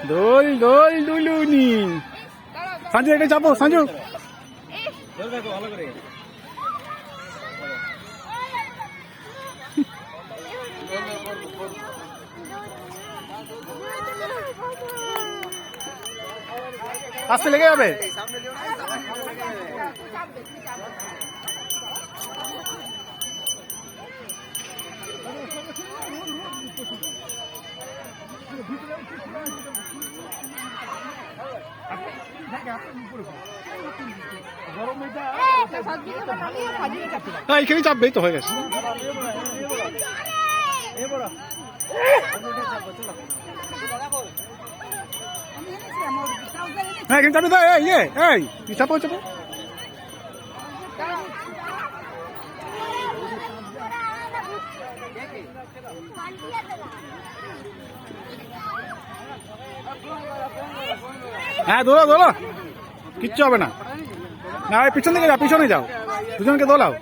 দোল দোল দুলুনি। সঞ্জু এটা চাপো সঞ্জু। আসতে লেগে যাবে। এখানে চাপবেই তো হয়ে গেছে। হ্যাঁ এখানে চাপবে তো। এই চাপো চাপো। হ্যাঁ দোলো দোলো, কিচ্ছু হবে না। না পিছন দিকে যাও, পিছনে যাও, দুজনকে দোলাও।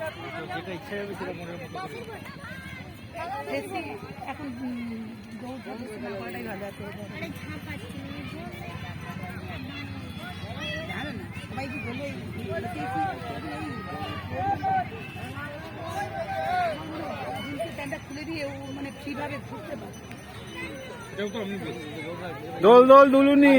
দোল দোল দুলুনি।